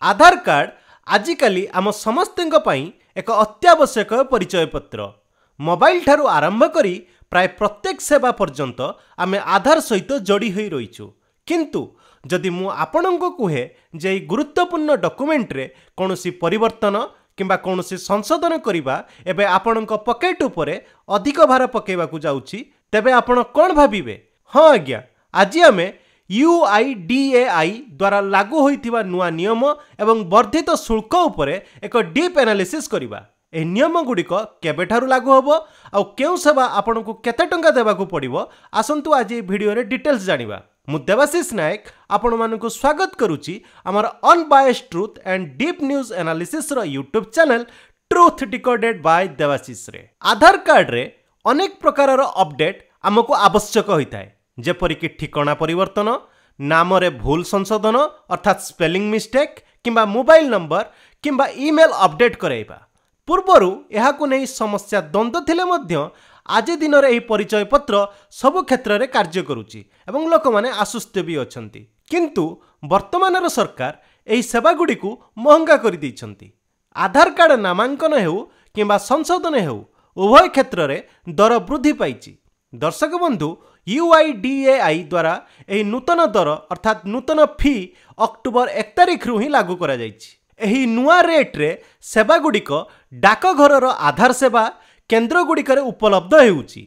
आधार card आजिकाली आम समस्तଙ୍କ ପାଇଁ ଏକ ଅତ୍ୟାବଶ୍ୟକ ପରିଚୟ ପତ୍ର। ମୋବାଇଲ ଠାରୁ ଆରମ୍ଭ କରି ପ୍ରାୟ ପ୍ରତ୍ୟେକ ସେବା ପର୍ଯ୍ୟନ୍ତ ଆମେ ଆଧାର ସହିତ ଯୋଡ଼ି ହୋଇ ରହିଛୁ। କିନ୍ତୁ ଯଦି ମୁଁ ଆପଣଙ୍କୁ କୁହେ ଯେ ଏହି ଗୁରୁତ୍ୱପୂର୍ଣ୍ଣ ଡକ୍ୟୁମେଣ୍ଟରେ କୌଣସି ପରିବର୍ତ୍ତନ କିମ୍ବା କୌଣସି ସଂଶୋଧନ କରିବା ଏବେ ଆପଣଙ୍କ ପକେଟ୍ ଉପରେ ଅଧିକ ଭାର ପକାଇବାକୁ ଯାଉଛି, ତେବେ ଆପଣ କ'ଣ ଭାବିବେ? ହଁ ଆଜ୍ଞା, ଆଜି ଆମେ UIDAI द्वारा लागू होइथिबा नुआ नियम एवं वर्धित शुल्क उपरे एक डीप एनालिसिस करिबा। ए नियम गुड़िक केबेठारु लागू होबो आ केउ सेवा आपनकु केते टंका देबाकू पड़िबो, आसंतु आज ए वीडियो रे डिटेल्स जानिबा। मु देवाशीष नायक आपण मानकु स्वागत करूची हमर unbiased truth and deep news analysis रो YouTube channel Truth Decoded by Debashish Ray. Aadhaar card रे अनेक प्रकार रो अपडेट हमकु आवश्यक होइताय, जेपरिक ठिकाना परिवर्तन, नाम रे भूल संशोधन अर्थात स्पेलिंग मिस्टेक किंबा मोबाइल नंबर किंबा ईमेल अपडेट कराइबा। पूर्वरु एहाकु नै समस्या द्वंद्व थिले मध्य आज दिन रे एही परिचय पत्र सब क्षेत्र रे कार्य करूची एवं लोक माने आश्वस्त भी अछंती। किंतु वर्तमान रो सरकार एही सेवा गुडी को महंगा करि दैछंती। आधार कार्ड नामांकन हेउ किंबा संशोधन हेउ उभय क्षेत्र रे दर वृद्धि पाइची। दर्शक बंधु, UIDAI द्वारा एही नूतन दर अर्थात नूतन फी अक्टोबर 1 तारिख रु ही लागू करा जायछि। एही नुआ रेट रे सेवा गुड़िक डाकघर रो आधार सेवा केंद्र गुड़िक उपलब्ध हेउछि।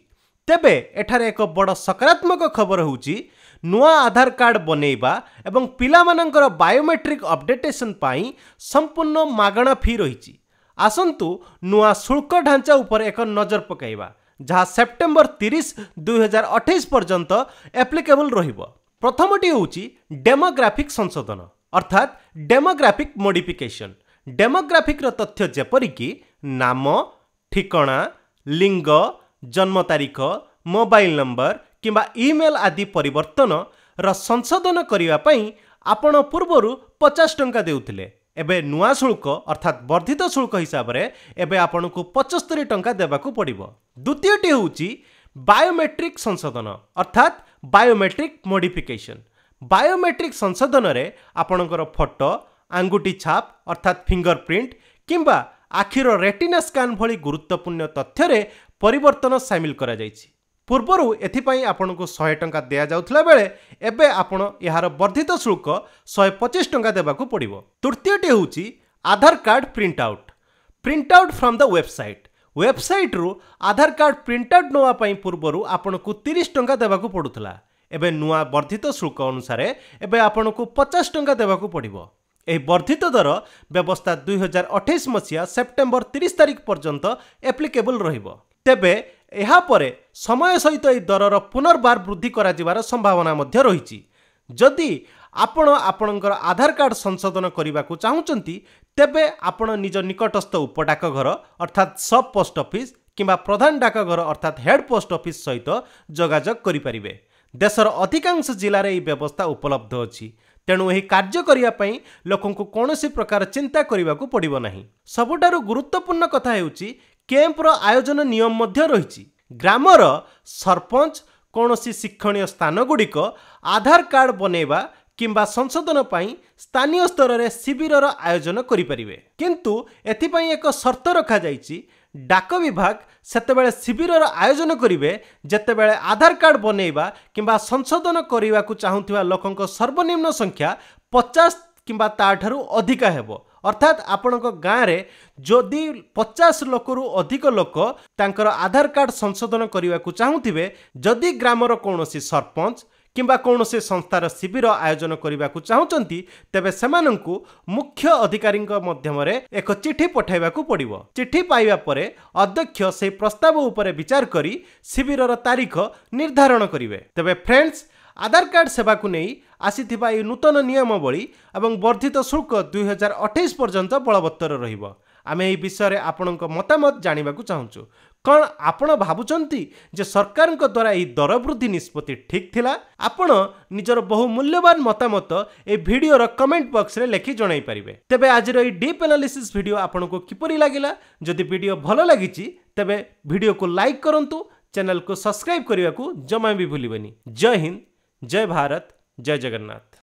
तेबे एठारे एक बड़ सकारात्मक खबर होउछि, नुआ आधार कार्ड बनेइबा एवं पिला मानकर बायोमेट्रिक अपडेटेशन पाई संपूर्ण मागणा फी रहिछि। आसंतु नुआ शुल्क ढांचा उपर एक नजर पकाइबा, जहाँ सेप्टेम्बर 30, 2028 पर्यंत एप्लिकेबल रहिबो। प्रथमटी होउछि डेमोग्राफिक संशोधन अर्थात डेमोग्राफिक मॉडिफिकेशन। डेमोग्राफिक रो तथ्य जेपरिक नाम, ठिकाना, लिंग, जन्म तारीख, मोबाइल नंबर किंबा ईमेल आदि परिवर्तन रो संशोधन करिवा पई आपण पूर्वरु 50 टंका देउथिले। एबे नुआ शुल्क अर्थात वर्धित शुल्क हिसाब रे एबे आपनकु 75 टंका देबाकू पड़िबो। द्वितीयटी होउची बायोमेट्रिक संशोधन अर्थात बायोमेट्रिक मॉडिफिकेशन। बायोमेट्रिक संशोधन रे आपनकर फोटो, आंगुठी छाप अर्थात फिंगरप्रिंट किंबा आखिर रेटिना स्कैन भली गुरुत्वपूर्ण तथ्य रे परिवर्तन शामिल करा जायछि। पूर्वरु एथिपाई आपनकु 100 टंका दिया जाउथला बेले एबे आपण यार वर्धित शुल्क 125 टंका देबाकू पड़िबो। तृतीयटी होउची Aadhaar card print out from the website. Website रु आधार कार्ड प्रिंट आउट नवा पई पूर्वरु आपनकु 30 टंका देबाकू पडुथला। एबे नुआ वर्धित शुल्क अनुसार एबे आपनकु 50 टंका देबाकू पड़िबो। एही वर्धित दर व्यवस्था 2028 मसिया सेप्टेम्बर 30 तारिख पर्यंत एप्लिकेबल रहिबो। तेबे एहा परे समय सहित एही दरर पुनर्बार वृद्धि करा जिवार संभावना मध्य रहिछि। जदि आपण आपणकर आधार कार्ड संशोधन करने चाहूँगी तेबे आपण निज निकटस्थ उपडाकघर अर्थात सब पोस्ट ऑफिस किंबा प्रधान डाकघर अर्थात हेड पोस्ट ऑफिस सहित जोगाजोग करिपारिबे। देशर अधिकांश जिले में व्यवस्था उपलब्ध अछि, तेणु यह कार्य करने लोकंकु कौनसी प्रकार चिंता करने को पड़िबो नाही। सबुठारु गुरुत्वपूर्ण कथा हेउछि कैंपर आयोजन नियम मध्य रहिछि। ग्रामर सरपंच कौनसी शिक्षणीय स्थान गुड़िक आधार कार्ड बनेबा किंबा संशोधन पाई स्थानीय स्तर में शिविर आयोजन करिपारिबे। किंतु एथिपाई एक शर्त रखा जाइछि, डाक विभाग सेतेबेले शिविर आयोजन करिवे जेतेबेले आधार कार्ड बनेबा किंबा संशोधन करने को चाहूथिबा लोकंक सर्वनिम्न संख्या 50 किंबा ताठारु अधिका हेबो। अर्थात आपणक गाँव रे जदि 50 लोकरु अधिक लोक तांकर आधार कार्ड संशोधन करने को चाहूथिबे, जदि ग्रामर कौनसी सरपंच किंबा कौनसी संस्थार शिविर आयोजन करने को चाहूचंती तेबे सेमानंकु मुख्य अधिकारी मध्यम एक चिठी पठाइबाकू पड़िबो। चिठी पाइबा परे अध्यक्ष से प्रस्ताव उपरे विचार करी शिविर तारीख निर्धारण करिवे। तेबे फ्रेंड्स, आधार कार्ड सेवा को नहीं आसीथिबा ए नूतन नियमावली एवं वर्धित शुल्क 2028 पर्यंत बलवत्तर रहिबो। आमे एही विषय आपणक मतामत जानिबाकू चाहूचु। कौन आपण भावुचंती जे सरकार द्वारा यह दर वृद्धि निष्पत्ति ठीक थिला? आपण निजर बहु मूल्यवान मतामत ए वीडियो कमेंट बॉक्स रे लिखि जणाई परिबे। तेबे आजिर ए डीप एनालिसिस वीडियो आपनको किपरि लागिला? जदि वीडियो भलो लागिछि तेबे वीडियो को लाइक करंतु, चैनल को सब्सक्राइब करने को जमा भी भूलिबेनी। जय हिंद, जय भारत, जय जगन्नाथ।